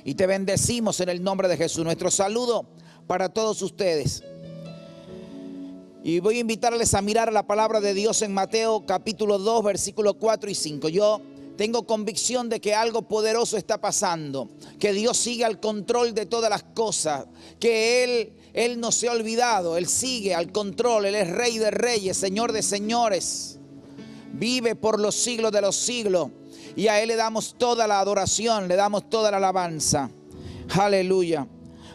y te bendecimos en el nombre de Jesús. Nuestro saludo para todos ustedes. Y voy a invitarles a mirar la palabra de Dios en Mateo capítulo 2, versículos 4 y 5. Yo tengo convicción de que algo poderoso está pasando, que Dios sigue al control de todas las cosas, que Él no se ha olvidado, Él sigue al control, Él es Rey de reyes, Señor de señores, vive por los siglos de los siglos y a Él le damos toda la adoración, le damos toda la alabanza. Aleluya.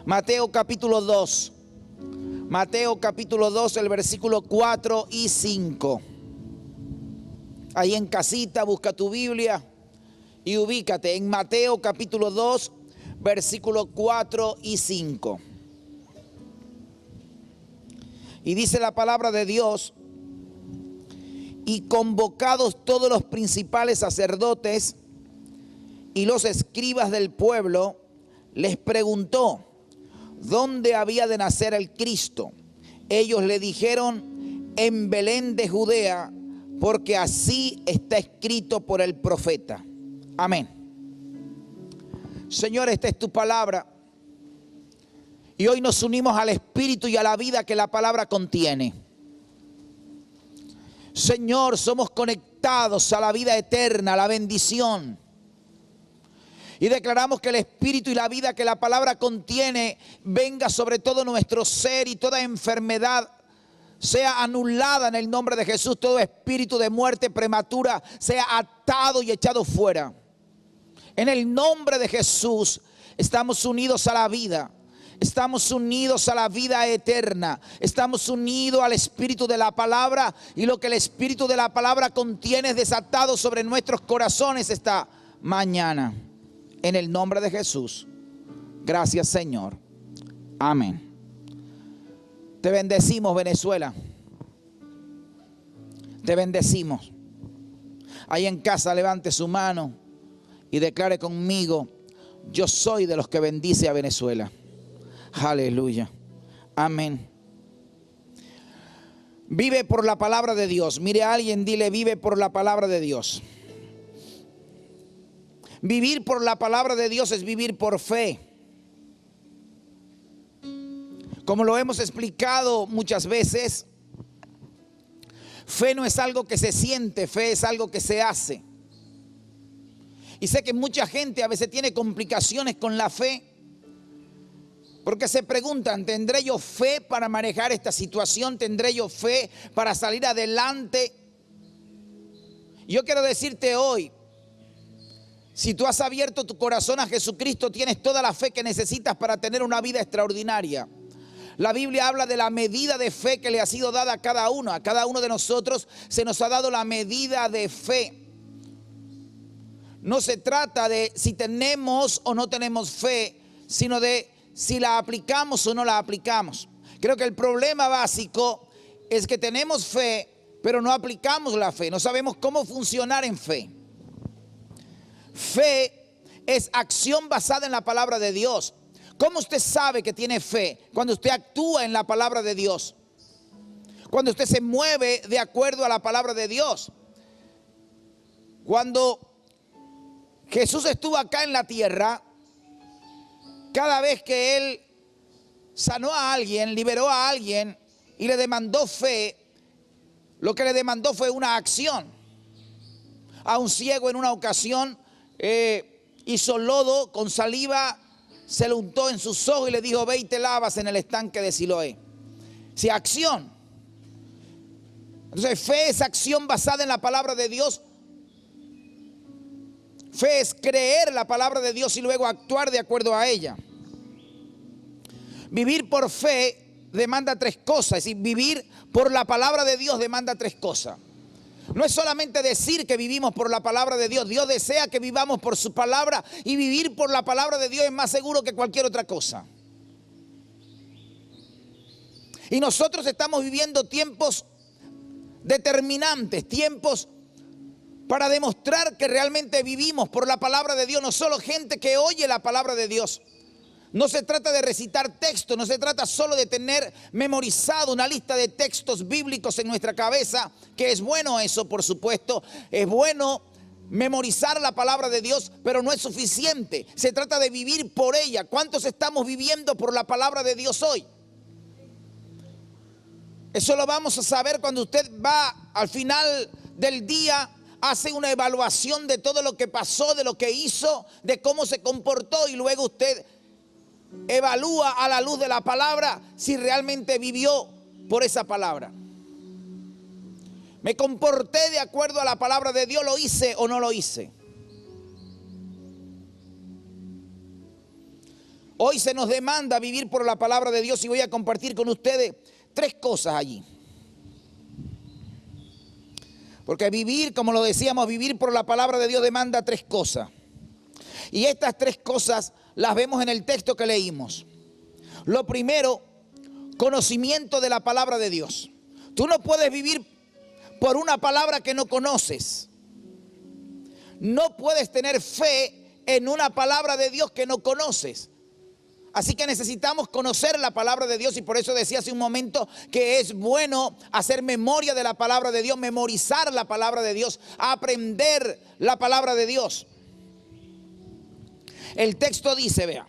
Mateo capítulo 2, el versículo 4 y 5. Ahí en casita, busca tu Biblia y ubícate en Mateo capítulo 2, versículos 4 y 5. Y dice la palabra de Dios: y convocados todos los principales sacerdotes y los escribas del pueblo, les preguntó dónde había de nacer el Cristo. Ellos le dijeron: en Belén de Judea, porque así está escrito por el profeta. Amén. Señor, esta es tu palabra. Y hoy nos unimos al Espíritu y a la vida que la palabra contiene. Señor, somos conectados a la vida eterna, a la bendición. Y declaramos que el Espíritu y la vida que la palabra contiene venga sobre todo nuestro ser, y toda enfermedad sea anulada en el nombre de Jesús. Todo espíritu de muerte prematura sea atado y echado fuera. En el nombre de Jesús estamos unidos a la vida. Estamos unidos a la vida eterna. Estamos unidos al Espíritu de la palabra. Y lo que el Espíritu de la palabra contiene es desatado sobre nuestros corazones esta mañana. En el nombre de Jesús. Gracias, Señor. Amén. Te bendecimos, Venezuela. Te bendecimos. Ahí en casa levante su mano y declare conmigo: yo soy de los que bendice a Venezuela. Aleluya. Amén. Vive por la palabra de Dios. Mire a alguien, dile: vive por la palabra de Dios. Vivir por la palabra de Dios es vivir por fe. Como lo hemos explicado muchas veces, fe no es algo que se siente, fe es algo que se hace. Y sé que mucha gente a veces tiene complicaciones con la fe, porque se preguntan: ¿tendré yo fe para manejar esta situación? ¿Tendré yo fe para salir adelante? Yo quiero decirte hoy, si tú has abierto tu corazón a Jesucristo, tienes toda la fe que necesitas para tener una vida extraordinaria. La Biblia habla de la medida de fe que le ha sido dada a cada uno. A cada uno de nosotros se nos ha dado la medida de fe. No se trata de si tenemos o no tenemos fe, sino de si la aplicamos o no la aplicamos. Creo que el problema básico es que tenemos fe, pero no aplicamos la fe. No sabemos cómo funcionar en fe. Fe es acción basada en la palabra de Dios. ¿Cómo usted sabe que tiene fe? Cuando usted actúa en la palabra de Dios. Cuando usted se mueve de acuerdo a la palabra de Dios. Cuando Jesús estuvo acá en la tierra, cada vez que Él sanó a alguien, liberó a alguien y le demandó fe, lo que le demandó fue una acción. A un ciego en una ocasión hizo lodo con saliva, se lo untó en sus ojos y le dijo: ve y te lavas en el estanque de Siloé. Sí, acción. Entonces fe es acción basada en la palabra de Dios. Fe es creer la palabra de Dios y luego actuar de acuerdo a ella. Vivir por fe demanda tres cosas. Es decir, vivir por la palabra de Dios demanda tres cosas. No es solamente decir que vivimos por la palabra de Dios. Dios desea que vivamos por su palabra, y vivir por la palabra de Dios es más seguro que cualquier otra cosa. Y nosotros estamos viviendo tiempos determinantes, tiempos para demostrar que realmente vivimos por la palabra de Dios. No solo gente que oye la palabra de Dios. No se trata de recitar textos, no se trata solo de tener memorizado una lista de textos bíblicos en nuestra cabeza, que es bueno eso, por supuesto. Es bueno memorizar la palabra de Dios, pero no es suficiente. Se trata de vivir por ella. ¿Cuántos estamos viviendo por la palabra de Dios hoy? Eso lo vamos a saber cuando usted va al final del día, hace una evaluación de todo lo que pasó, de lo que hizo, de cómo se comportó, y luego usted evalúa a la luz de la palabra si realmente vivió por esa palabra. ¿Me comporté de acuerdo a la palabra de Dios? ¿Lo hice o no lo hice? Hoy se nos demanda vivir por la palabra de Dios y voy a compartir con ustedes 3 cosas allí. Porque vivir, como lo decíamos, vivir por la palabra de Dios demanda 3 cosas. Y estas 3 cosas las vemos en el texto que leímos. Lo primero, conocimiento de la palabra de Dios. Tú no puedes vivir por una palabra que no conoces. No puedes tener fe en una palabra de Dios que no conoces. Así que necesitamos conocer la palabra de Dios, y por eso decía hace un momento que es bueno hacer memoria de la palabra de Dios, memorizar la palabra de Dios, aprender la palabra de Dios. El texto dice, vea,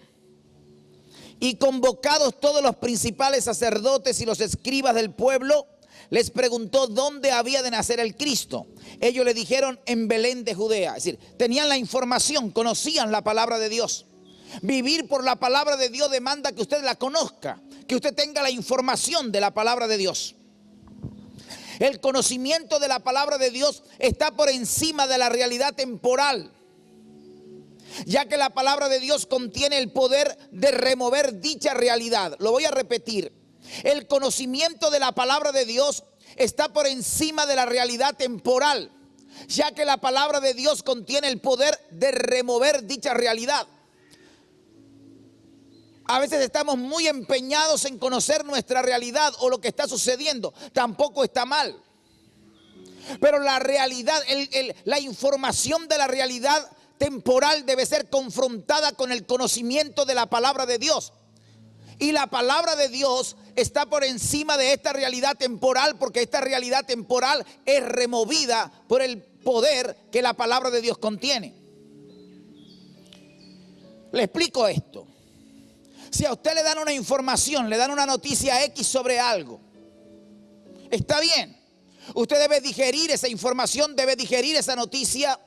y convocados todos los principales sacerdotes y los escribas del pueblo, les preguntó dónde había de nacer el Cristo. Ellos le dijeron, en Belén de Judea. Es decir, tenían la información, conocían la palabra de Dios. Vivir por la palabra de Dios demanda que usted la conozca, que usted tenga la información de la palabra de Dios. El conocimiento de la palabra de Dios está por encima de la realidad temporal, ya que la palabra de Dios contiene el poder de remover dicha realidad. Lo voy a repetir. El conocimiento de la palabra de Dios está por encima de la realidad temporal, ya que la palabra de Dios contiene el poder de remover dicha realidad. A veces estamos muy empeñados en conocer nuestra realidad o lo que está sucediendo. Tampoco está mal. Pero la realidad, la información de la realidad temporal debe ser confrontada con el conocimiento de la palabra de Dios. Y la palabra de Dios está por encima de esta realidad temporal, porque esta realidad temporal es removida por el poder que la palabra de Dios contiene. Le explico esto. Si a usted le dan una información, le dan una noticia X sobre algo, está bien. Usted debe digerir esa información, debe digerir esa noticia.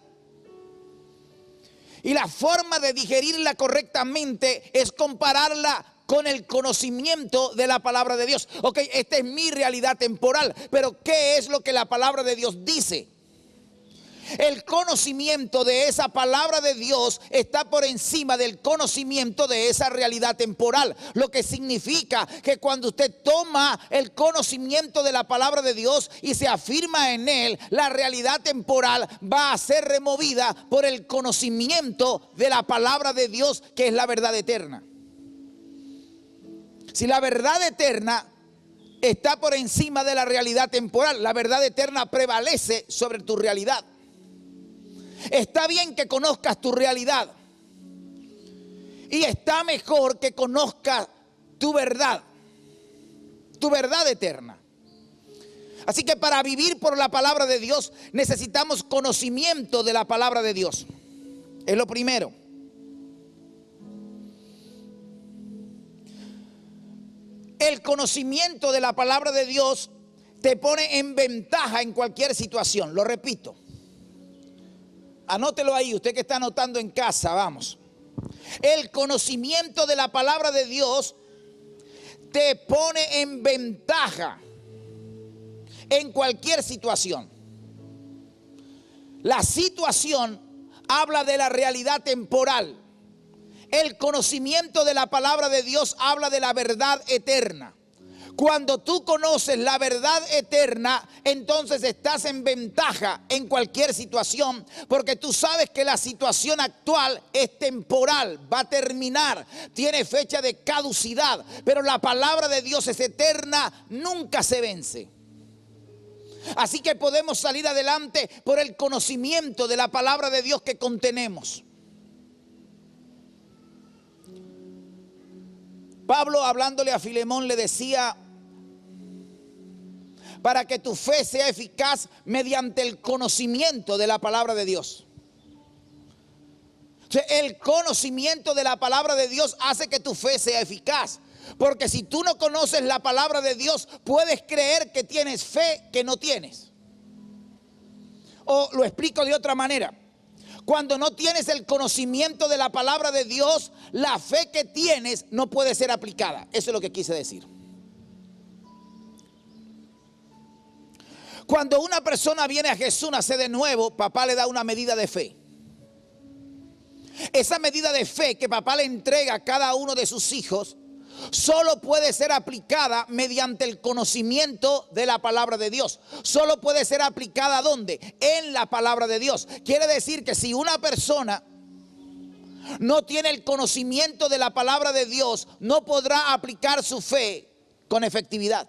Y la forma de digerirla correctamente es compararla con el conocimiento de la palabra de Dios. Ok, esta es mi realidad temporal, pero ¿qué es lo que la palabra de Dios dice? El conocimiento de esa palabra de Dios está por encima del conocimiento de esa realidad temporal. Lo que significa que cuando usted toma el conocimiento de la palabra de Dios y se afirma en él, la realidad temporal va a ser removida por el conocimiento de la palabra de Dios, que es la verdad eterna. Si la verdad eterna está por encima de la realidad temporal, la verdad eterna prevalece sobre tu realidad. Está bien que conozcas tu realidad y está mejor que conozcas tu verdad eterna. Así que para vivir por la palabra de Dios necesitamos conocimiento de la palabra de Dios. Es lo primero. El conocimiento de la palabra de Dios te pone en ventaja en cualquier situación. Lo repito. Anótelo ahí, usted que está anotando en casa, vamos. El conocimiento de la palabra de Dios te pone en ventaja en cualquier situación. La situación habla de la realidad temporal. El conocimiento de la palabra de Dios habla de la verdad eterna. Cuando tú conoces la verdad eterna, entonces estás en ventaja en cualquier situación, porque tú sabes que la situación actual es temporal, va a terminar, tiene fecha de caducidad, pero la palabra de Dios es eterna, nunca se vence. Así que podemos salir adelante por el conocimiento de la palabra de Dios que contenemos. Pablo, hablándole a Filemón, le decía: para que tu fe sea eficaz mediante el conocimiento de la palabra de Dios. El conocimiento de la palabra de Dios hace que tu fe sea eficaz. Porque si tú no conoces la palabra de Dios, puedes creer que tienes fe que no tienes. O lo explico de otra manera. Cuando no tienes el conocimiento de la palabra de Dios, la fe que tienes no puede ser aplicada. Eso es lo que quise decir. Cuando una persona viene a Jesús, nace de nuevo, papá le da una medida de fe. Esa medida de fe que papá le entrega a cada uno de sus hijos solo puede ser aplicada mediante el conocimiento de la palabra de Dios. Solo puede ser aplicada ¿dónde? En la palabra de Dios. Quiere decir que si una persona no tiene el conocimiento de la palabra de Dios, no podrá aplicar su fe con efectividad.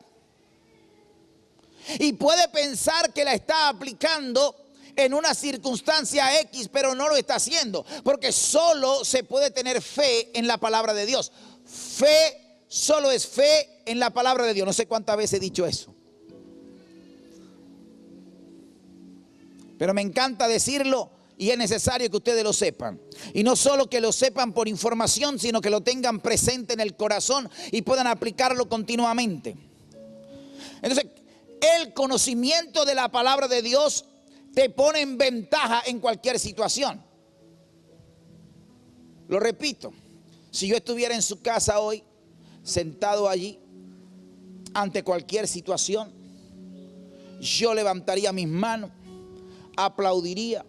Y puede pensar que la está aplicando en una circunstancia X, pero no lo está haciendo. Porque solo se puede tener fe en la palabra de Dios. Fe solo es fe en la palabra de Dios. No sé cuántas veces he dicho eso, pero me encanta decirlo y es necesario que ustedes lo sepan. Y no solo que lo sepan por información, sino que lo tengan presente en el corazón y puedan aplicarlo continuamente. Entonces, el conocimiento de la palabra de Dios te pone en ventaja en cualquier situación. Lo repito, si yo estuviera en su casa hoy, sentado allí, ante cualquier situación, yo levantaría mis manos, aplaudiría,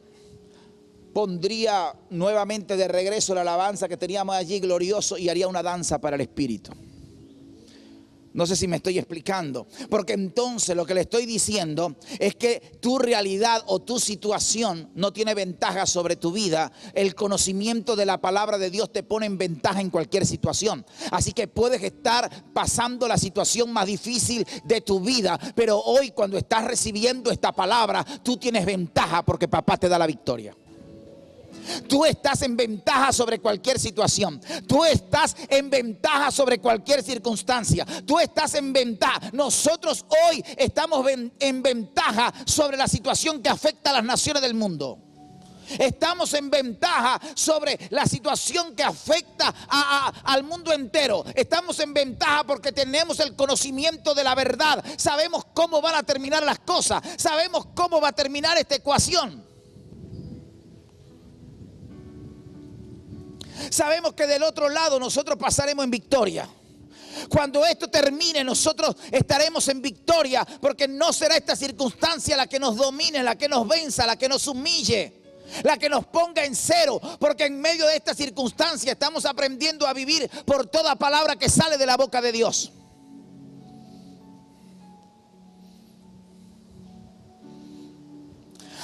pondría nuevamente de regreso la alabanza que teníamos allí glorioso y haría una danza para el Espíritu. No sé si me estoy explicando, porque entonces lo que le estoy diciendo es que tu realidad o tu situación no tiene ventaja sobre tu vida. El conocimiento de la palabra de Dios te pone en ventaja en cualquier situación. Así que puedes estar pasando la situación más difícil de tu vida, pero hoy cuando estás recibiendo esta palabra, tú tienes ventaja porque papá te da la victoria. Tú estás en ventaja sobre cualquier situación. Tú estás en ventaja sobre cualquier circunstancia. Tú estás en ventaja. Nosotros hoy estamos en ventaja sobre la situación que afecta a las naciones del mundo. Estamos en ventaja sobre la situación que afecta al mundo entero. Estamos en ventaja porque tenemos el conocimiento de la verdad. Sabemos cómo van a terminar las cosas. Sabemos cómo va a terminar esta ecuación. Sabemos que del otro lado nosotros pasaremos en victoria. Cuando esto termine, nosotros estaremos en victoria, porque no será esta circunstancia la que nos domine, la que nos venza, la que nos humille, la que nos ponga en cero, porque en medio de esta circunstancia estamos aprendiendo a vivir por toda palabra que sale de la boca de Dios.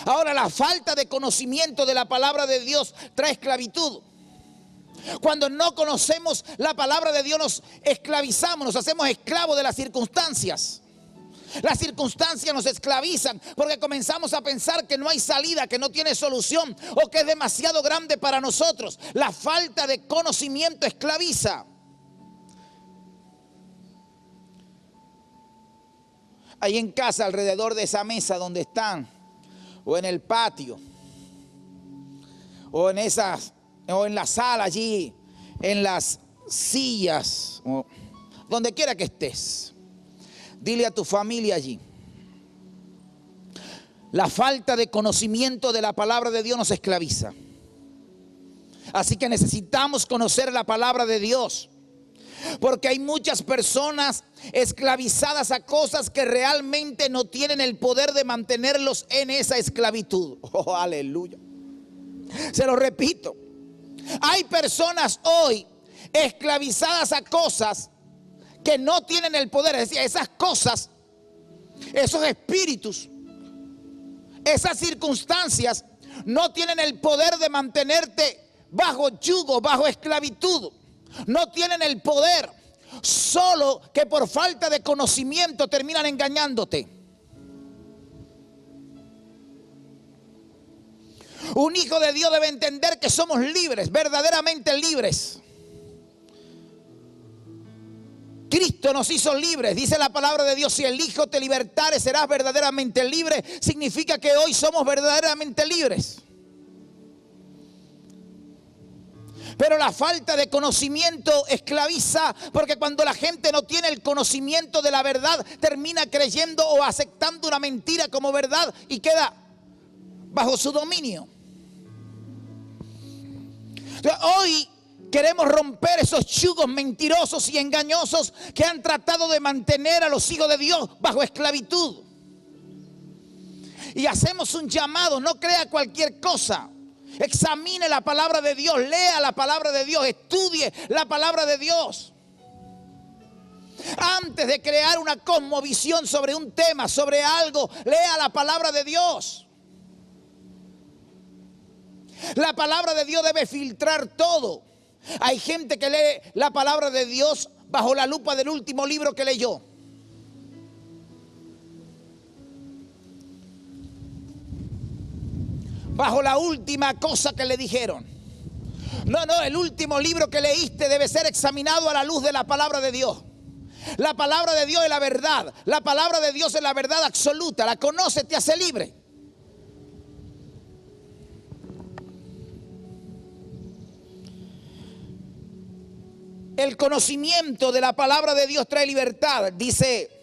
Ahora, la falta de conocimiento de la palabra de Dios trae esclavitud. Cuando no conocemos la palabra de Dios, nos esclavizamos, nos hacemos esclavos de las circunstancias. Las circunstancias nos esclavizan porque comenzamos a pensar que no hay salida, que no tiene solución o que es demasiado grande para nosotros. La falta de conocimiento esclaviza. Ahí en casa, alrededor de esa mesa donde están, o en el patio, o en la sala allí, en las sillas, o donde quiera que estés, dile a tu familia allí: la falta de conocimiento de la palabra de Dios nos esclaviza. Así que necesitamos conocer la palabra de Dios, porque hay muchas personas esclavizadas a cosas que realmente no tienen el poder de mantenerlos en esa esclavitud. Oh, aleluya. Se lo repito. Hay personas hoy esclavizadas a cosas que no tienen el poder. Es decir, esas cosas, esos espíritus, esas circunstancias no tienen el poder de mantenerte bajo yugo, bajo esclavitud. No tienen el poder, solo que por falta de conocimiento terminan engañándote. Un hijo de Dios debe entender que somos libres, verdaderamente libres. Cristo nos hizo libres. Dice la palabra de Dios: si el Hijo te libertare, serás verdaderamente libre. Significa que hoy somos verdaderamente libres. Pero la falta de conocimiento esclaviza, porque cuando la gente no tiene el conocimiento de la verdad, termina creyendo o aceptando una mentira como verdad y queda bajo su dominio. Entonces, hoy queremos romper esos yugos mentirosos y engañosos que han tratado de mantener a los hijos de Dios bajo esclavitud. Y hacemos un llamado: no crea cualquier cosa. Examine la palabra de Dios, lea la palabra de Dios, estudie la palabra de Dios. Antes de crear una cosmovisión sobre un tema, sobre algo, lea la palabra de Dios. La palabra de Dios debe filtrar todo. Hay gente que lee la palabra de Dios bajo la lupa del último libro que leyó. Bajo la última cosa que le dijeron. No, el último libro que leíste debe ser examinado a la luz de la palabra de Dios. La palabra de Dios es la verdad. La palabra de Dios es la verdad absoluta. La conoce, te hace libre. El conocimiento de la palabra de Dios trae libertad. Dice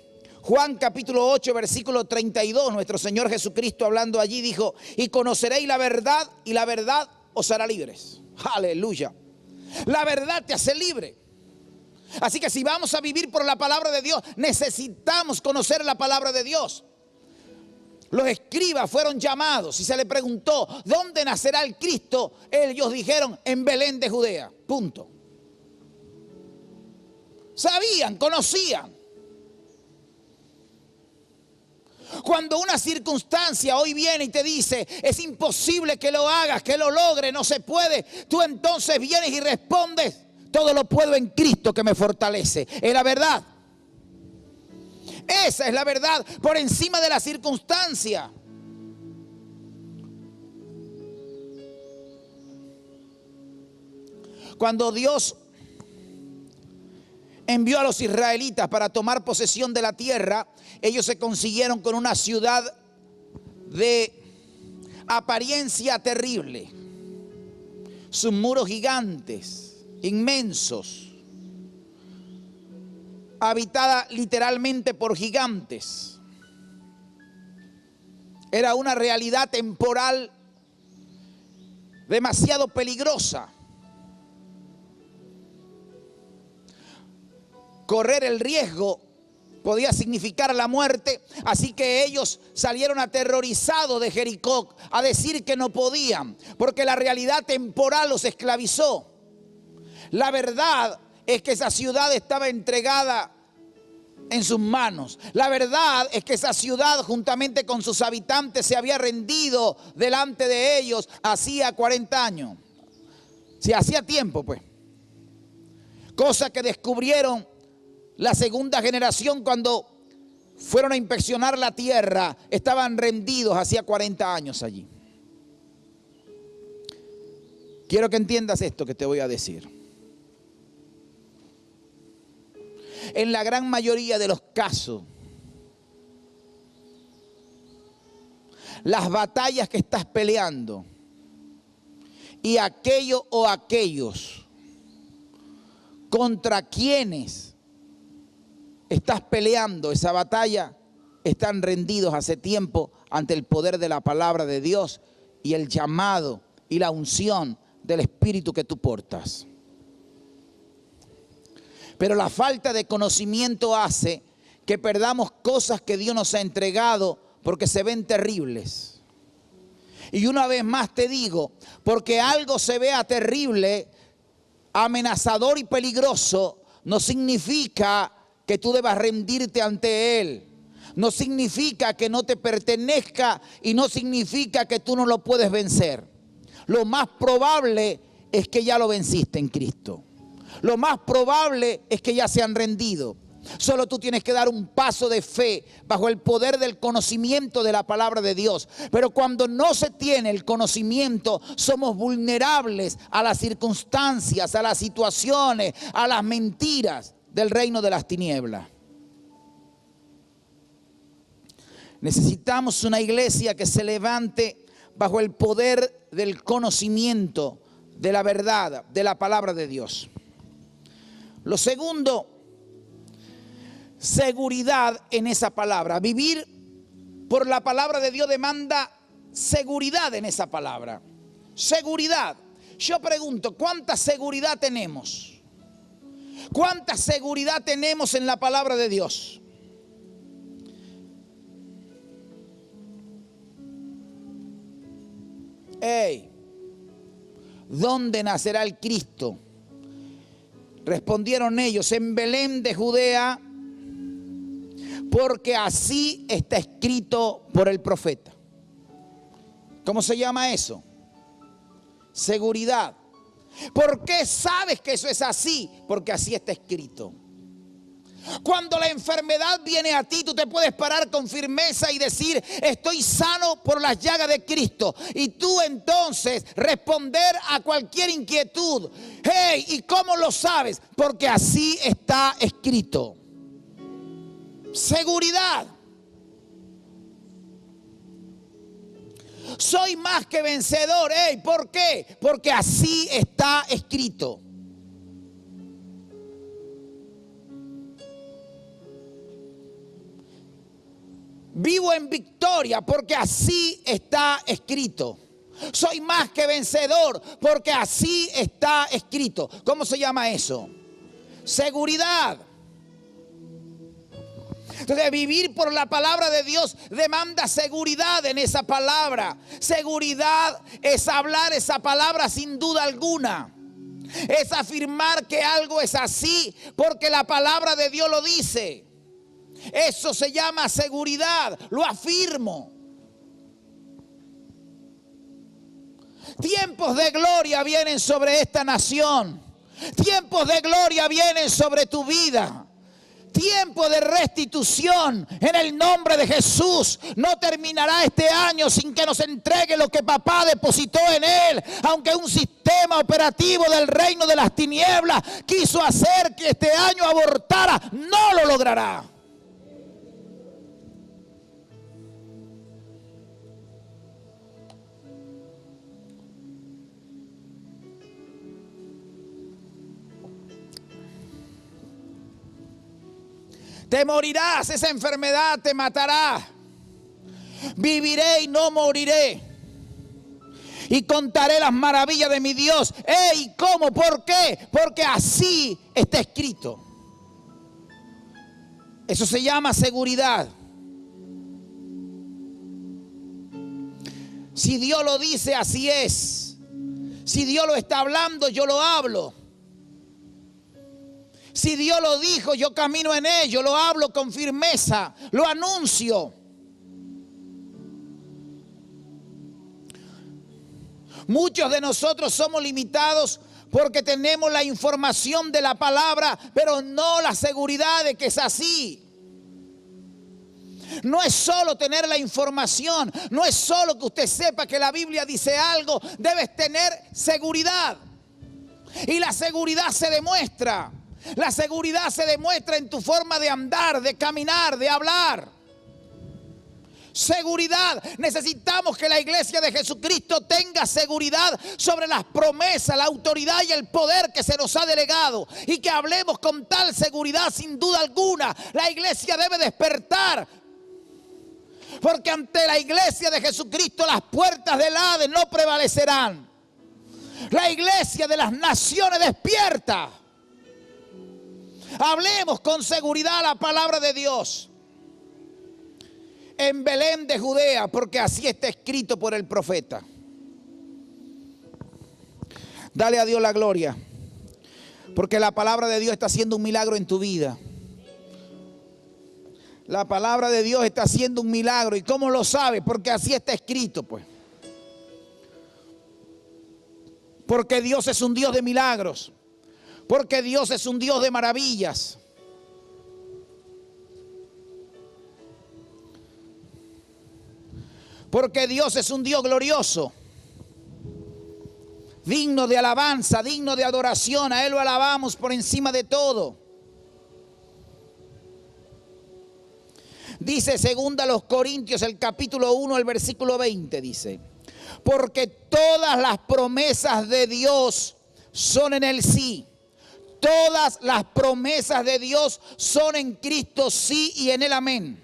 Juan capítulo 8, versículo 32. Nuestro Señor Jesucristo hablando allí dijo: y conoceréis la verdad, y la verdad os hará libres. Aleluya. La verdad te hace libre. Así que si vamos a vivir por la palabra de Dios, necesitamos conocer la palabra de Dios. Los escribas fueron llamados y se les preguntó: ¿dónde nacerá el Cristo? Ellos dijeron: en Belén de Judea. Punto. Sabían, conocían. Cuando una circunstancia hoy viene y te dice: es imposible que lo hagas, que lo logres, no se puede, tú entonces vienes y respondes: todo lo puedo en Cristo que me fortalece. Es la verdad. Esa es la verdad por encima de la circunstancia. Cuando Dios envió a los israelitas para tomar posesión de la tierra, ellos se consiguieron con una ciudad de apariencia terrible. Sus muros gigantes, inmensos, habitada literalmente por gigantes. Era una realidad temporal demasiado peligrosa. Correr el riesgo podía significar la muerte, así que ellos salieron aterrorizados de Jericó a decir que no podían, porque la realidad temporal los esclavizó. La verdad es que esa ciudad estaba entregada en sus manos. La verdad es que esa ciudad, juntamente con sus habitantes, se había rendido delante de ellos hacía 40 años. Sí, hacía tiempo, pues. Cosa que descubrieron la segunda generación cuando fueron a inspeccionar la tierra. Estaban rendidos hacía 40 años allí. Quiero que entiendas esto que te voy a decir. En la gran mayoría de los casos, las batallas que estás peleando y aquello o aquellos contra quienes estás peleando esa batalla están rendidos hace tiempo ante el poder de la palabra de Dios y el llamado y la unción del Espíritu que tú portas. Pero la falta de conocimiento hace que perdamos cosas que Dios nos ha entregado porque se ven terribles. Y una vez más te digo, porque algo se vea terrible, amenazador y peligroso, no significa que tú debas rendirte ante Él. No significa que no te pertenezca y no significa que tú no lo puedes vencer. Lo más probable es que ya lo venciste en Cristo. Lo más probable es que ya se han rendido. Solo tú tienes que dar un paso de fe bajo el poder del conocimiento de la palabra de Dios. Pero cuando no se tiene el conocimiento, somos vulnerables a las circunstancias, a las situaciones, a las mentiras del reino de las tinieblas. Necesitamos una iglesia que se levante bajo el poder del conocimiento de la verdad, de la palabra de Dios. Lo segundo, seguridad en esa palabra. Vivir por la palabra de Dios demanda seguridad en esa palabra. Seguridad. Yo pregunto, ¿cuánta seguridad tenemos? ¿Cuánta seguridad tenemos en la palabra de Dios? Hey, ¿dónde nacerá el Cristo? Respondieron ellos, en Belén de Judea, porque así está escrito por el profeta. ¿Cómo se llama eso? Seguridad. ¿Por qué sabes que eso es así? Porque así está escrito. Cuando la enfermedad viene a ti, tú te puedes parar con firmeza y decir, estoy sano por las llagas de Cristo. Y tú entonces responder a cualquier inquietud. Hey, ¿y cómo lo sabes? Porque así está escrito. Seguridad. Soy más que vencedor. Hey, ¿por qué? Porque así está escrito. Vivo en victoria porque así está escrito. Soy más que vencedor porque así está escrito. ¿Cómo se llama eso? Seguridad. Entonces, vivir por la palabra de Dios demanda seguridad en esa palabra. Seguridad es hablar esa palabra sin duda alguna. Es afirmar que algo es así porque la palabra de Dios lo dice. Eso se llama seguridad, lo afirmo. Tiempos de gloria vienen sobre esta nación. Tiempos de gloria vienen sobre tu vida. Tiempo de restitución en el nombre de Jesús. No terminará este año sin que nos entregue lo que papá depositó en él. Aunque un sistema operativo del reino de las tinieblas quiso hacer que este año abortara, no lo logrará. Te morirás, esa enfermedad te matará. Viviré y no moriré. Y contaré las maravillas de mi Dios. ¿Y cómo? ¿Por qué? Porque así está escrito. Eso se llama seguridad. Si Dios lo dice, así es. Si Dios lo está hablando, yo lo hablo. Si Dios lo dijo, yo camino en ello, lo hablo con firmeza, lo anuncio. Muchos de nosotros somos limitados porque tenemos la información de la palabra, pero no la seguridad de que es así. No es solo tener la información, no es solo que usted sepa que la Biblia dice algo, debes tener seguridad. Y la seguridad se demuestra. La seguridad se demuestra en tu forma de andar, de caminar, de hablar. Seguridad. Necesitamos que la iglesia de Jesucristo tenga seguridad sobre las promesas, la autoridad y el poder que se nos ha delegado. Y que hablemos con tal seguridad sin duda alguna. La iglesia debe despertar. Porque ante la iglesia de Jesucristo las puertas del Hades no prevalecerán. La iglesia de las naciones despierta. Hablemos con seguridad la palabra de Dios. En Belén de Judea, porque así está escrito por el profeta. Dale a Dios la gloria, porque la palabra de Dios está haciendo un milagro en tu vida. La palabra de Dios está haciendo un milagro. ¿Y cómo lo sabes? Porque así está escrito, pues. Porque Dios es un Dios de milagros. Porque Dios es un Dios de maravillas. Porque Dios es un Dios glorioso. Digno de alabanza, digno de adoración. A Él lo alabamos por encima de todo. Dice 2 Corintios, el capítulo 1, el versículo 20, dice: Porque todas las promesas de Dios son en el sí. Todas las promesas de Dios son en Cristo sí y en el amén.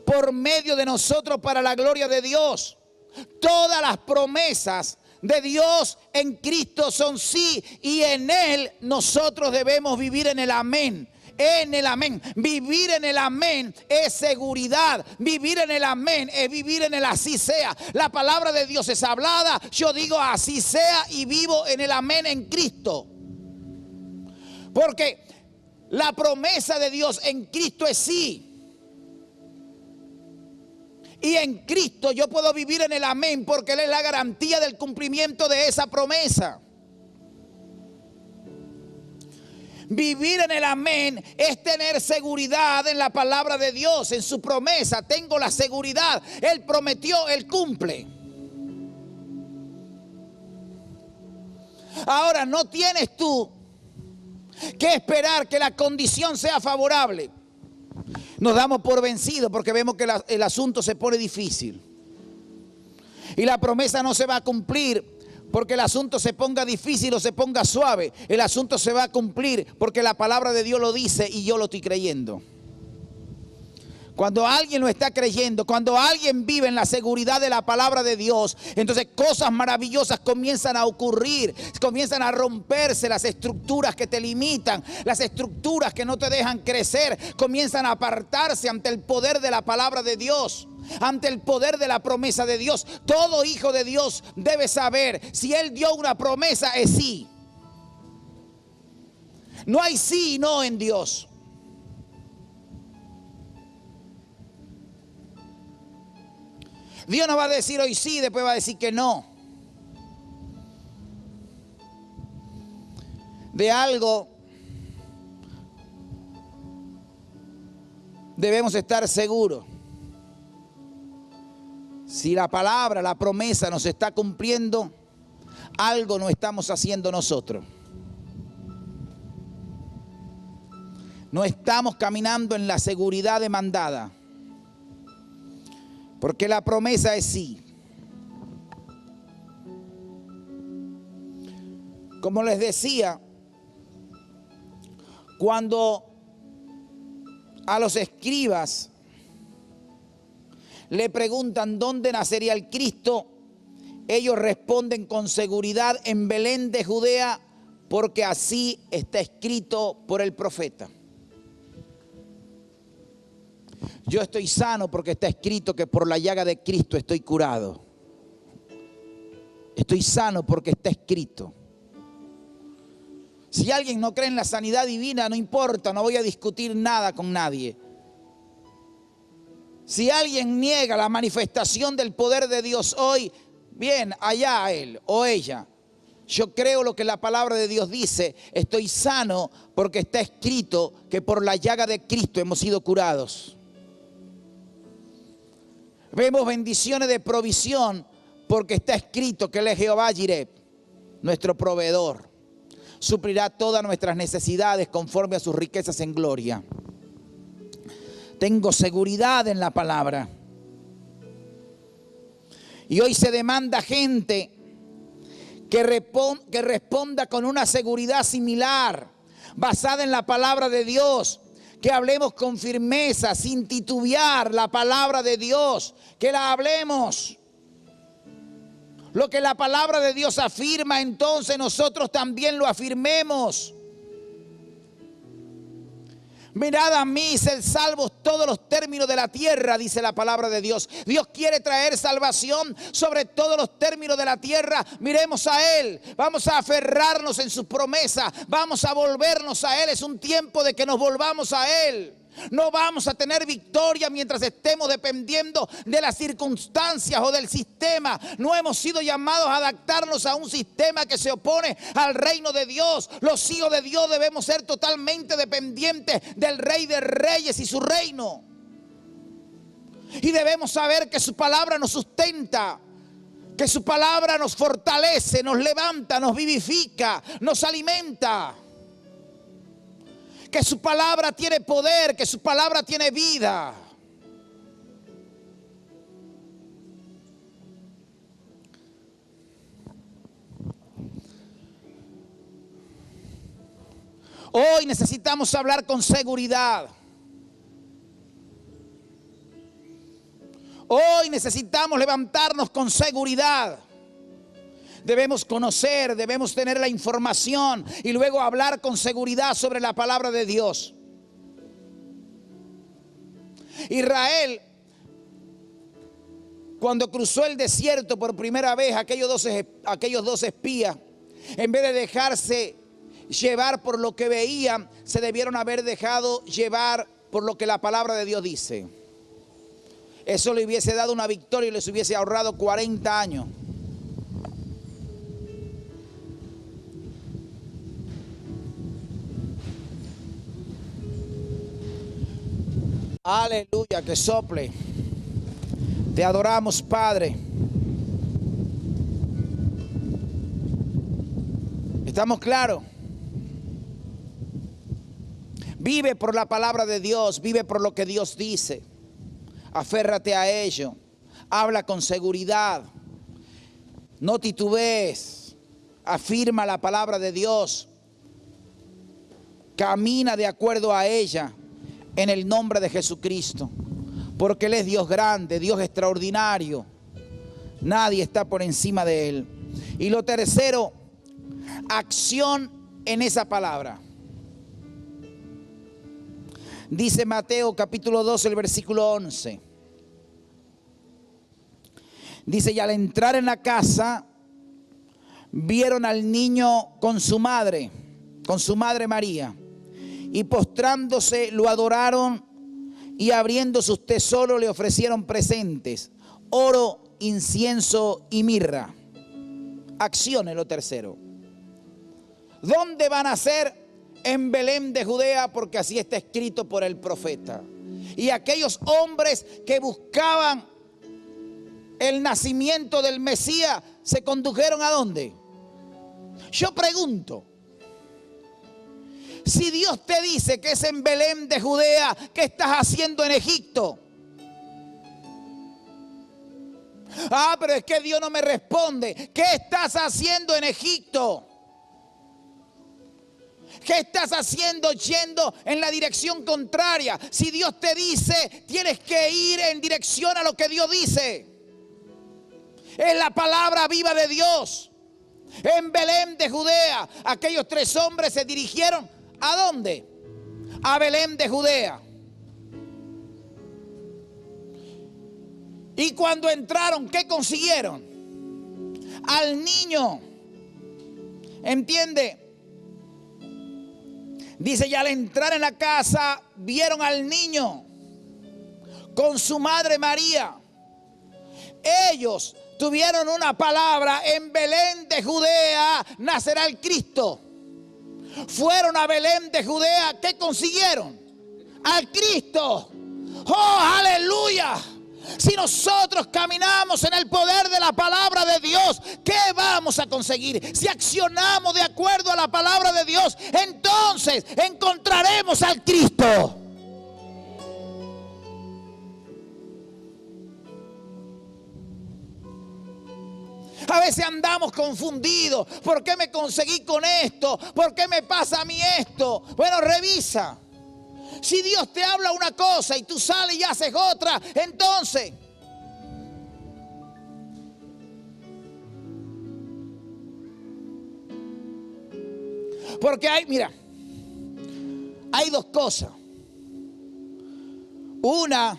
Por medio de nosotros para la gloria de Dios. Todas las promesas de Dios en Cristo son sí y en Él nosotros debemos vivir en el amén. En el amén. Vivir en el amén es seguridad. Vivir en el amén es vivir en el así sea. La palabra de Dios es hablada. Yo digo así sea y vivo en el amén en Cristo. Porque la promesa de Dios en Cristo es sí. Y en Cristo yo puedo vivir en el amén porque Él es la garantía del cumplimiento de esa promesa. Vivir en el amén es tener seguridad en la palabra de Dios, en su promesa. Tengo la seguridad. Él prometió, Él cumple. Ahora, no tienes tú que esperar que la condición sea favorable. Nos damos por vencidos porque vemos que el asunto se pone difícil. Y la promesa no se va a cumplir porque el asunto se ponga difícil o se ponga suave. El asunto se va a cumplir porque la palabra de Dios lo dice y yo lo estoy creyendo. Cuando alguien lo está creyendo, cuando alguien vive en la seguridad de la palabra de Dios, entonces cosas maravillosas comienzan a ocurrir, comienzan a romperse las estructuras que te limitan, las estructuras que no te dejan crecer, comienzan a apartarse ante el poder de la palabra de Dios, ante el poder de la promesa de Dios. Todo hijo de Dios debe saber, si Él dio una promesa es sí. No hay sí y no en Dios. Dios no va a decir hoy sí, después va a decir que no. De algo debemos estar seguros. Si la palabra, la promesa nos está cumpliendo, algo no estamos haciendo nosotros. No estamos caminando en la seguridad demandada. Porque la promesa es sí. Como les decía, cuando a los escribas le preguntan dónde nacería el Cristo, ellos responden con seguridad: en Belén de Judea, porque así está escrito por el profeta. Yo estoy sano porque está escrito que por la llaga de Cristo estoy curado. Estoy sano porque está escrito. Si alguien no cree en la sanidad divina, no importa, no voy a discutir nada con nadie. Si alguien niega la manifestación del poder de Dios hoy, bien, allá él o ella. Yo creo lo que la palabra de Dios dice. Estoy sano porque está escrito que por la llaga de Cristo hemos sido curados. Vemos bendiciones de provisión porque está escrito que Él es Jehová Jireh, nuestro proveedor. Suplirá todas nuestras necesidades conforme a sus riquezas en gloria. Tengo seguridad en la palabra. Y hoy se demanda gente que responda con una seguridad similar, basada en la palabra de Dios. Que hablemos con firmeza, sin titubear la palabra de Dios. Que la hablemos. Lo que la palabra de Dios afirma, entonces nosotros también lo afirmemos. Mirad a mí, sed salvos todos los términos de la tierra, dice la palabra de Dios. Dios quiere traer salvación sobre todos los términos de la tierra. Miremos a Él, vamos a aferrarnos en su promesa, vamos a volvernos a Él. Es un tiempo de que nos volvamos a Él. No vamos a tener victoria mientras estemos dependiendo de las circunstancias o del sistema. No hemos sido llamados a adaptarnos a un sistema que se opone al reino de Dios. Los hijos de Dios debemos ser totalmente dependientes del Rey de Reyes y su reino. Y debemos saber que su palabra nos sustenta, que su palabra nos fortalece, nos levanta, nos vivifica, nos alimenta. Que su palabra tiene poder, que su palabra tiene vida. Hoy necesitamos hablar con seguridad. Hoy necesitamos levantarnos con seguridad. Debemos conocer, debemos tener la información y luego hablar con seguridad sobre la palabra de Dios. Israel, cuando cruzó el desierto por primera vez, aquellos dos espías, en vez de dejarse llevar por lo que veían, se debieron haber dejado llevar por lo que la palabra de Dios dice. Eso le hubiese dado una victoria y les hubiese ahorrado 40 años. Aleluya, que sople. Te adoramos, Padre. ¿Estamos claros? Vive por la palabra de Dios, vive por lo que Dios dice. Aférrate a ello. Habla con seguridad. No titubees. Afirma la palabra de Dios. Camina de acuerdo a ella en el nombre de Jesucristo. Porque Él es Dios grande, Dios extraordinario. Nadie está por encima de Él. Y lo tercero, acción en esa palabra. Dice Mateo capítulo 2, el versículo 11. Dice, y al entrar en la casa, vieron al niño con su madre María. Y postrándose lo adoraron y abriendo sus tesoros le ofrecieron presentes, oro, incienso y mirra. Acción es lo tercero. ¿Dónde van a ser? En Belén de Judea, porque así está escrito por el profeta. Y aquellos hombres que buscaban el nacimiento del Mesías, ¿se condujeron a dónde? Yo pregunto, si Dios te dice que es en Belén de Judea, ¿qué estás haciendo en Egipto? Ah, pero es que Dios no me responde. ¿Qué estás haciendo en Egipto? ¿Qué estás haciendo yendo en la dirección contraria? Si Dios te dice, tienes que ir en dirección a lo que Dios dice. Es la palabra viva de Dios. En Belén de Judea, aquellos tres hombres se dirigieron, ¿a dónde? A Belén de Judea. Y cuando entraron, ¿qué consiguieron? Al niño. ¿Entiende? Dice, y al entrar en la casa, vieron al niño con su madre María. Ellos tuvieron una palabra: en Belén de Judea nacerá el Cristo. Fueron a Belén de Judea, ¿qué consiguieron? Al Cristo. ¡Oh, aleluya! Si nosotros caminamos en el poder de la palabra de Dios, ¿qué vamos a conseguir? Si accionamos de acuerdo a la palabra de Dios, entonces encontraremos al Cristo. A veces andamos confundidos. ¿Por qué me conseguí con esto? ¿Por qué me pasa a mí esto? Bueno, revisa. Si Dios te habla una cosa y tú sales y haces otra, entonces porque hay dos cosas. Una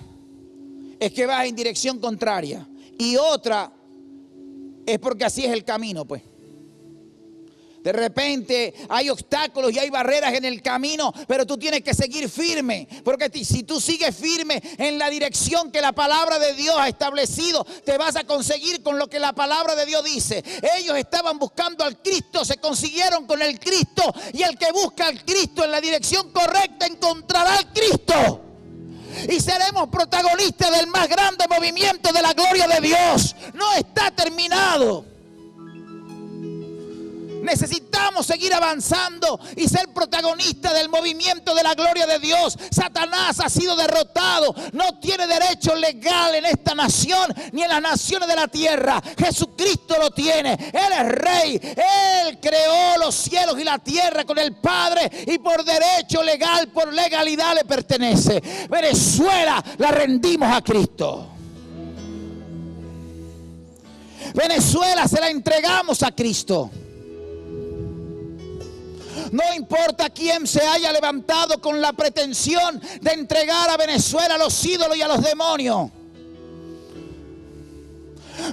es que vas en dirección contraria y otra es porque así es el camino, pues. De repente hay obstáculos y hay barreras en el camino, pero tú tienes que seguir firme. Porque si tú sigues firme en la dirección que la palabra de Dios ha establecido, te vas a conseguir con lo que la palabra de Dios dice. Ellos estaban buscando al Cristo, se consiguieron con el Cristo. Y el que busca al Cristo en la dirección correcta encontrará al Cristo. Y seremos protagonistas del más grande movimiento de la gloria de Dios. No está terminado. Necesitamos seguir avanzando y ser protagonistas del movimiento de la gloria de Dios. Satanás ha sido derrotado. No tiene derecho legal en esta nación ni en las naciones de la tierra. Jesucristo lo tiene. Él es rey. Él creó los cielos y la tierra con el Padre y por derecho legal, por legalidad le pertenece. Venezuela la rendimos a Cristo. Venezuela se la entregamos a Cristo. No importa quién se haya levantado con la pretensión de entregar a Venezuela a los ídolos y a los demonios.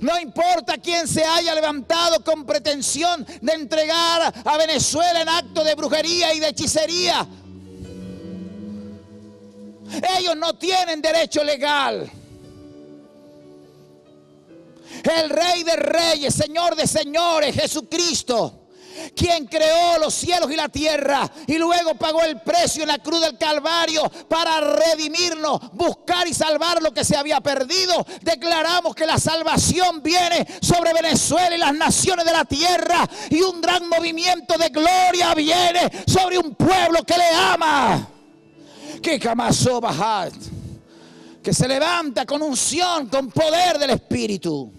No importa quién se haya levantado con pretensión de entregar a Venezuela en acto de brujería y de hechicería. Ellos no tienen derecho legal. El Rey de Reyes, Señor de Señores, Jesucristo, quien creó los cielos y la tierra y luego pagó el precio en la cruz del Calvario para redimirnos, buscar y salvar lo que se había perdido. Declaramos que la salvación viene sobre Venezuela y las naciones de la tierra, y un gran movimiento de gloria viene sobre un pueblo que le ama, que camasó bajad, que se levanta con unción, con poder del Espíritu.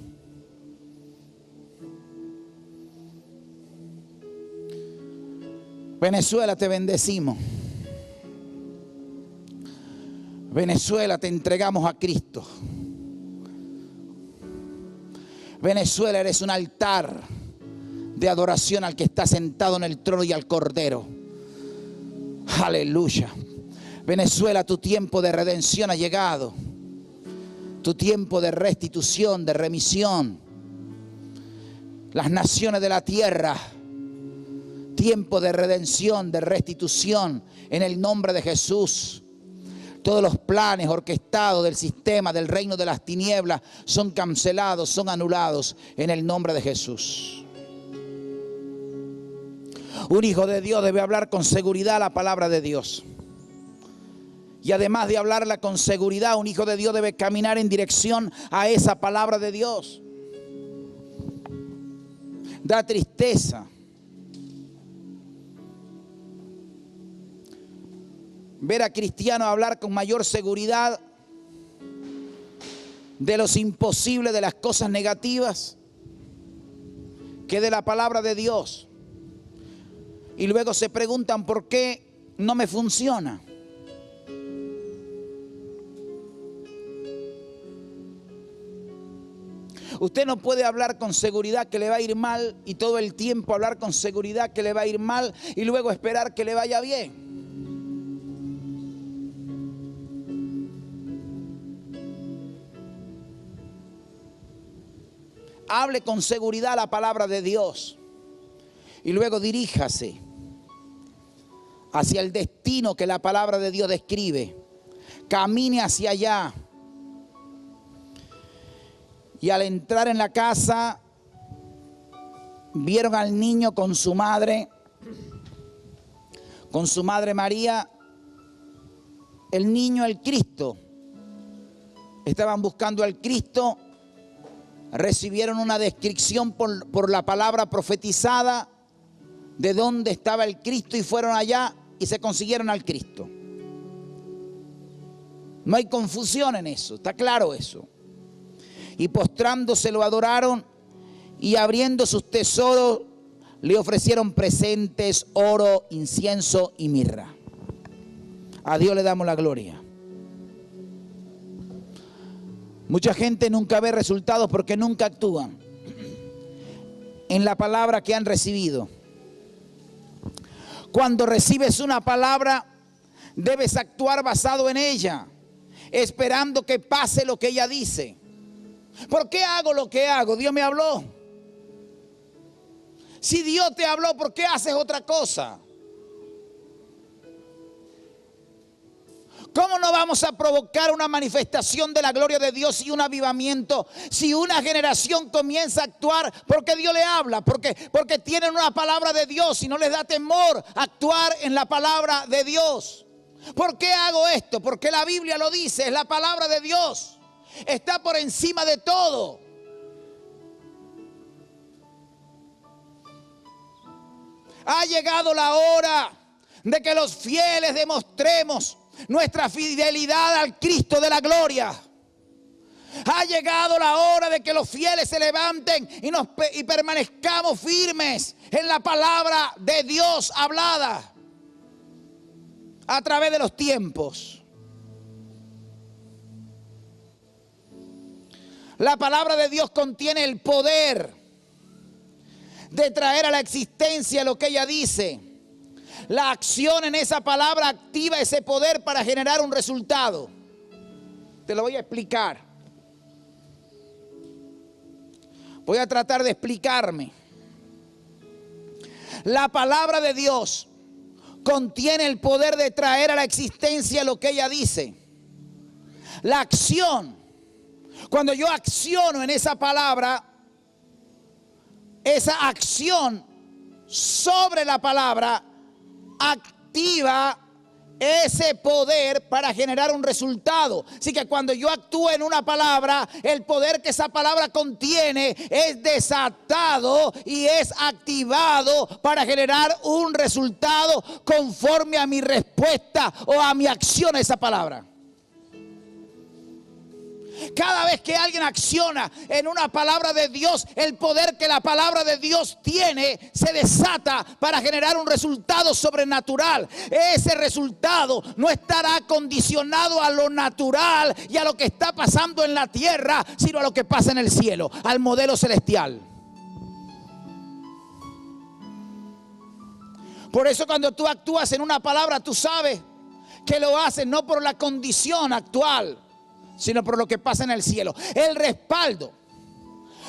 Venezuela, te bendecimos. Venezuela, te entregamos a Cristo. Venezuela, eres un altar de adoración al que está sentado en el trono y al Cordero. Aleluya. Venezuela, tu tiempo de redención ha llegado. Tu tiempo de restitución, de remisión. Las naciones de la tierra, tiempo de redención, de restitución en el nombre de Jesús. Todos los planes orquestados del sistema, del reino de las tinieblas, son cancelados, son anulados en el nombre de Jesús. Un hijo de Dios debe hablar con seguridad la palabra de Dios. Y además de hablarla con seguridad, un hijo de Dios debe caminar en dirección a esa palabra de Dios. Da tristeza ver a cristianos hablar con mayor seguridad de los imposibles, de las cosas negativas, que de la palabra de Dios. Y luego se preguntan por qué no me funciona. Usted no puede hablar con seguridad que le va a ir mal y todo el tiempo hablar con seguridad que le va a ir mal y luego esperar que le vaya bien. Hable con seguridad la palabra de Dios y luego diríjase hacia el destino que la palabra de Dios describe. Camine hacia allá. Y al entrar en la casa, vieron al niño con su madre María, el niño, el Cristo. Estaban buscando al Cristo. Recibieron una descripción por la palabra profetizada de dónde estaba el Cristo y fueron allá y se consiguieron al Cristo. No hay confusión en eso, está claro eso. Y postrándose lo adoraron y abriendo sus tesoros le ofrecieron presentes, oro, incienso y mirra. A Dios le damos la gloria. Mucha gente nunca ve resultados porque nunca actúan en la palabra que han recibido. Cuando recibes una palabra, debes actuar basado en ella, esperando que pase lo que ella dice. ¿Por qué hago lo que hago? Dios me habló. Si Dios te habló, ¿por qué haces otra cosa? ¿Cómo no vamos a provocar una manifestación de la gloria de Dios y un avivamiento si una generación comienza a actuar porque Dios le habla? Porque tienen una palabra de Dios y no les da temor actuar en la palabra de Dios. ¿Por qué hago esto? Porque la Biblia lo dice, es la palabra de Dios. Está por encima de todo. Ha llegado la hora de que los fieles demostremos nuestra fidelidad al Cristo de la gloria. Ha llegado la hora de que los fieles se levanten y permanezcamos firmes en la palabra de Dios hablada a través de los tiempos. La palabra de Dios contiene el poder de traer a la existencia lo que ella dice. La acción en esa palabra activa ese poder para generar un resultado. Te lo voy a explicar. Voy a tratar de explicarme. La palabra de Dios contiene el poder de traer a la existencia lo que ella dice. La acción, cuando yo acciono en esa palabra, esa acción sobre la palabra activa ese poder para generar un resultado. Así que cuando yo actúo en una palabra, el poder que esa palabra contiene es desatado y es activado para generar un resultado conforme a mi respuesta o a mi acción a esa palabra. Cada vez que alguien acciona en una palabra de Dios, el poder que la palabra de Dios tiene se desata para generar un resultado sobrenatural. Ese resultado no estará condicionado a lo natural y a lo que está pasando en la tierra, sino a lo que pasa en el cielo, al modelo celestial. Por eso cuando tú actúas en una palabra, tú sabes que lo haces no por la condición actual, sino por lo que pasa en el cielo. El respaldo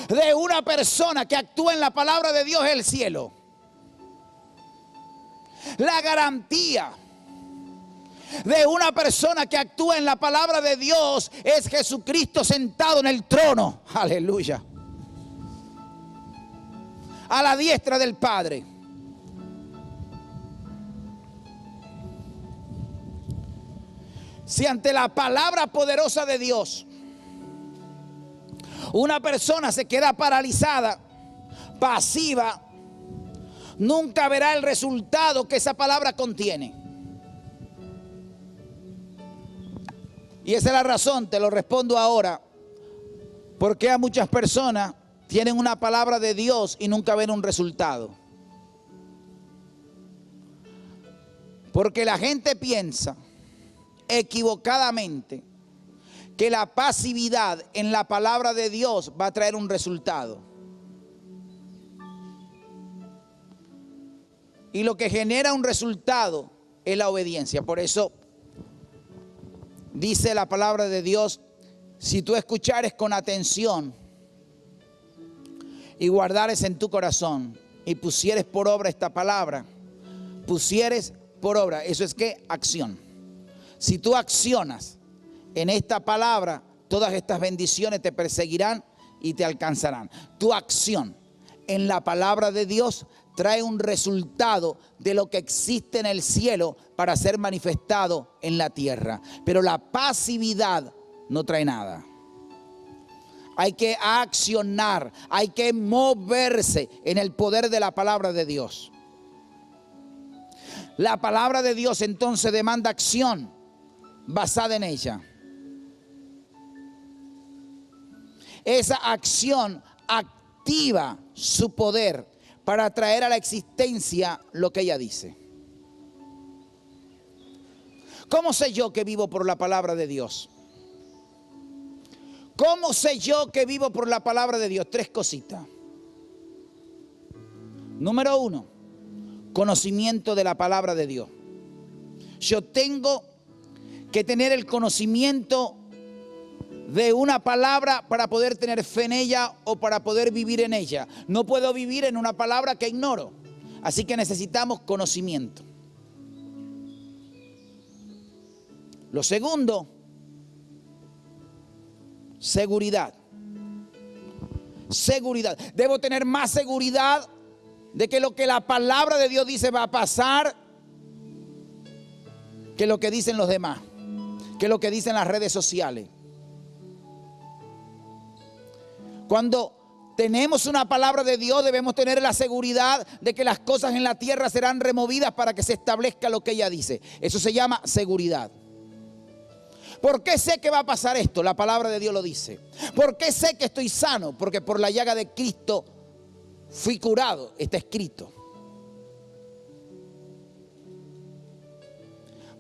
de una persona que actúa en la palabra de Dios es el cielo. La garantía de una persona que actúa en la palabra de Dios es Jesucristo sentado en el trono. Aleluya. A la diestra del Padre. Si ante la palabra poderosa de Dios una persona se queda paralizada, pasiva, nunca verá el resultado que esa palabra contiene. Y esa es la razón, te lo respondo ahora, porque a muchas personas tienen una palabra de Dios y nunca ven un resultado. Porque la gente piensa equivocadamente que la pasividad en la palabra de Dios va a traer un resultado. Y lo que genera un resultado es la obediencia. Por eso dice la palabra de Dios: si tú escuchares con atención y guardares en tu corazón y pusieres por obra esta palabra, pusieres por obra, eso es que acción. Si tú accionas en esta palabra, todas estas bendiciones te perseguirán y te alcanzarán. Tu acción en la palabra de Dios trae un resultado de lo que existe en el cielo para ser manifestado en la tierra. Pero la pasividad no trae nada. Hay que accionar, hay que moverse en el poder de la palabra de Dios. La palabra de Dios entonces demanda acción basada en ella. Esa acción activa su poder para traer a la existencia lo que ella dice. ¿Cómo sé yo que vivo por la palabra de Dios? ¿Cómo sé yo que vivo por la palabra de Dios? Tres cositas. Número uno, conocimiento de la palabra de Dios. Yo tengo que tener el conocimiento de una palabra para poder tener fe en ella o para poder vivir en ella. No puedo vivir en una palabra que ignoro. Así que necesitamos conocimiento. Lo segundo, seguridad. Seguridad. Debo tener más seguridad de que lo que la palabra de Dios dice va a pasar que lo que dicen los demás, que lo que dicen las redes sociales. Cuando tenemos una palabra de Dios, debemos tener la seguridad de que las cosas en la tierra serán removidas para que se establezca lo que ella dice. Eso se llama seguridad. ¿Por qué sé que va a pasar esto? La palabra de Dios lo dice. ¿Por qué sé que estoy sano? Porque por la llaga de Cristo fui curado. Está escrito.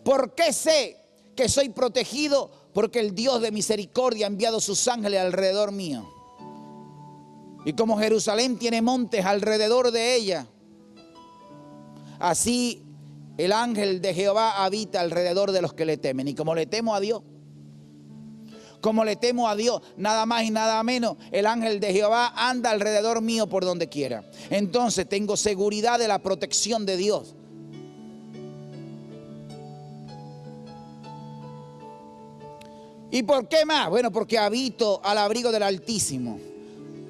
¿Por qué sé que soy protegido? Porque el Dios de misericordia ha enviado sus ángeles alrededor mío. Y como Jerusalén tiene montes alrededor de ella, así el ángel de Jehová habita alrededor de los que le temen. Y como le temo a Dios, nada más y nada menos, el ángel de Jehová anda alrededor mío por donde quiera. Entonces tengo seguridad de la protección de Dios. ¿Y por qué más? Bueno, porque habito al abrigo del Altísimo.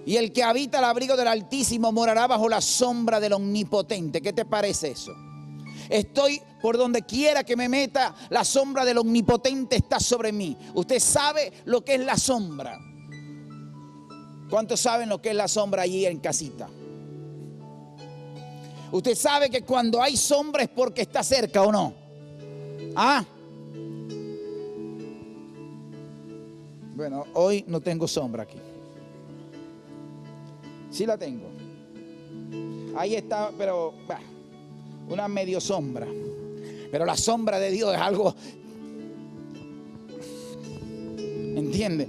Y el que habita al abrigo del Altísimo morará bajo la sombra del Omnipotente. ¿Qué te parece eso? Estoy por donde quiera que me meta, la sombra del Omnipotente está sobre mí. Usted sabe lo que es la sombra. ¿Cuántos saben lo que es la sombra allí en casita? Usted sabe que cuando hay sombra es porque está cerca, ¿o no? ¿Ah? Bueno, hoy no tengo sombra aquí. Sí la tengo. Ahí está, pero una medio sombra. Pero la sombra de Dios es algo, ¿entiendes?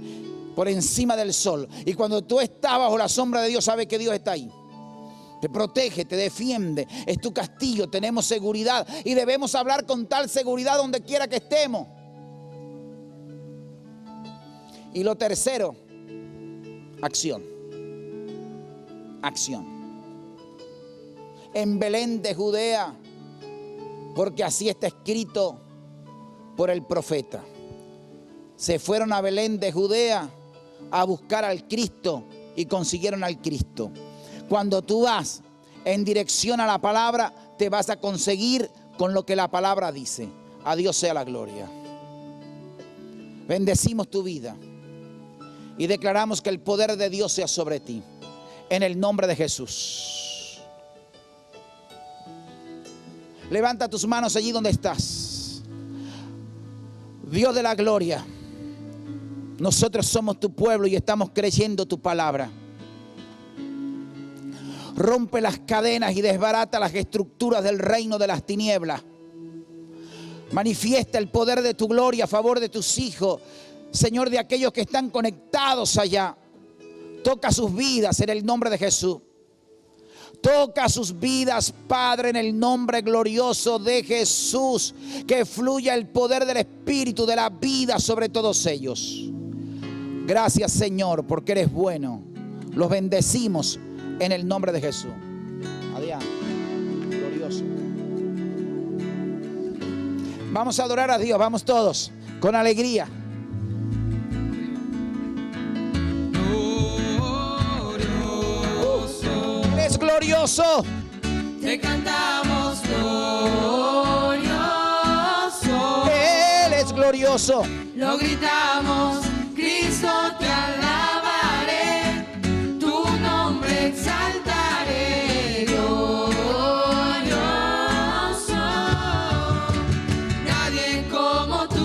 Por encima del sol. Y cuando tú estás bajo la sombra de Dios, sabes que Dios está ahí. Te protege, te defiende. Es tu castillo, tenemos seguridad. Y debemos hablar con tal seguridad donde quiera que estemos. Y lo tercero, acción. Acción. En Belén de Judea, porque así está escrito por el profeta. Se fueron a Belén de Judea a buscar al Cristo y consiguieron al Cristo. Cuando tú vas en dirección a la palabra, te vas a conseguir con lo que la palabra dice. A Dios sea la gloria. Bendecimos tu vida y declaramos que el poder de Dios sea sobre ti. En el nombre de Jesús. Levanta tus manos allí donde estás. Dios de la gloria, nosotros somos tu pueblo y estamos creyendo tu palabra. Rompe las cadenas y desbarata las estructuras del reino de las tinieblas. Manifiesta el poder de tu gloria a favor de tus hijos, Señor, de aquellos que están conectados allá. Toca sus vidas en el nombre de Jesús. Toca sus vidas, Padre, en el nombre glorioso de Jesús. Que fluya el poder del Espíritu de la vida sobre todos ellos. Gracias, Señor, porque eres bueno. Los bendecimos en el nombre de Jesús. Adiós. Glorioso. Vamos a adorar a Dios, vamos todos, con alegría. Es glorioso. Te cantamos glorioso. Él es glorioso. Lo gritamos, Cristo te alabaré, tu nombre exaltaré, glorioso. Nadie como tú.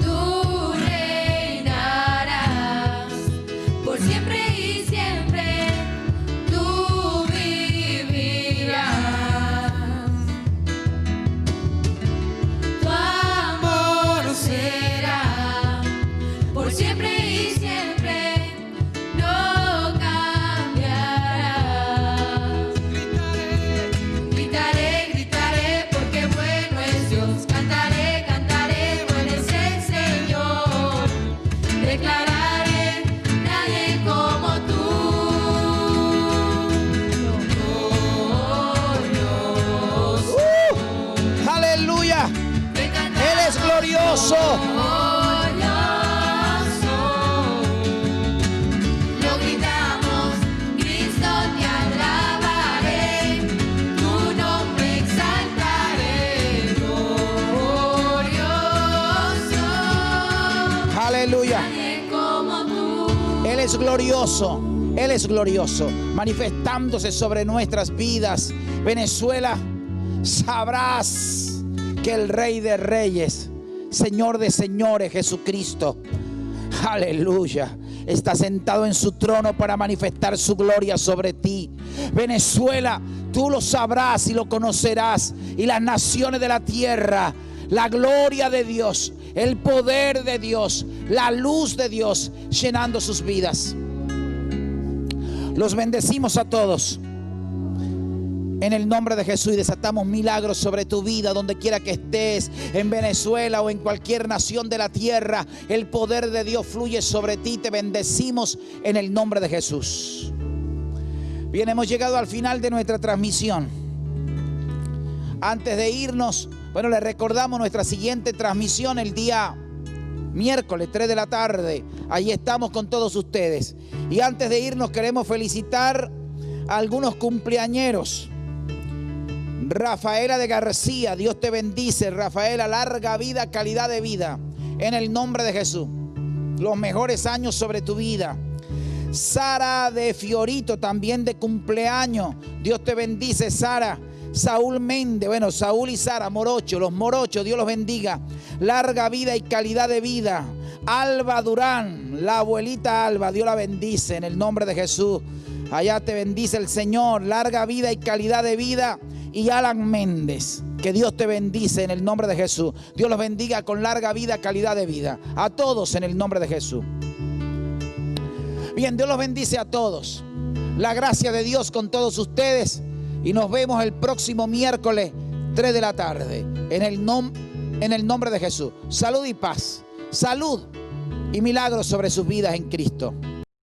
Tú reinarás por siempre y siempre, tú vivirás. Tu amor será por siempre y siempre, no cambiarás. Gritaré, gritaré, porque bueno es Dios. Cantaré, cantaré, bueno es el Señor. Declararé, nadie como tú. Glorioso. Aleluya. Te cantamos Él es glorioso. glorioso. Lo gritamos, Cristo te alabaré. Aleluya. nadie como tú. Él es glorioso. Él es glorioso, manifestándose sobre nuestras vidas. Venezuela, sabrás que el Rey de Reyes, Señor de señores, Jesucristo, aleluya, está sentado en su trono para manifestar su gloria sobre ti. Venezuela, tú lo sabrás y lo conocerás, y las naciones de la tierra, la gloria de Dios, el poder de Dios, la luz de Dios llenando sus vidas. Los bendecimos a todos en el nombre de Jesús y desatamos milagros sobre tu vida donde quiera que estés, en Venezuela o en cualquier nación de la tierra. El poder de Dios fluye sobre ti. Te bendecimos en el nombre de Jesús. Bien, hemos llegado al final de nuestra transmisión. Antes de irnos, bueno, les recordamos nuestra siguiente transmisión el día miércoles 3 de la tarde. Allí estamos con todos ustedes. Y antes de irnos queremos felicitar a algunos cumpleañeros. Rafaela de García, Dios te bendice. Rafaela, larga vida, calidad de vida, en el nombre de Jesús. Los mejores años sobre tu vida. Sara de Fiorito, también de cumpleaños. Dios te bendice, Sara. Saúl Méndez, bueno, Saúl y Sara Morocho, los Morochos, Dios los bendiga. Larga vida y calidad de vida. Alba Durán, la abuelita Alba, Dios la bendice en el nombre de Jesús. Allá te bendice el Señor. Larga vida y calidad de vida. Y Alan Méndez, que Dios te bendice en el nombre de Jesús. Dios los bendiga con larga vida, calidad de vida. A todos en el nombre de Jesús. Bien, Dios los bendice a todos. La gracia de Dios con todos ustedes. Y nos vemos el próximo miércoles 3 de la tarde. En el nombre de Jesús. Salud y paz. Salud y milagros sobre sus vidas en Cristo.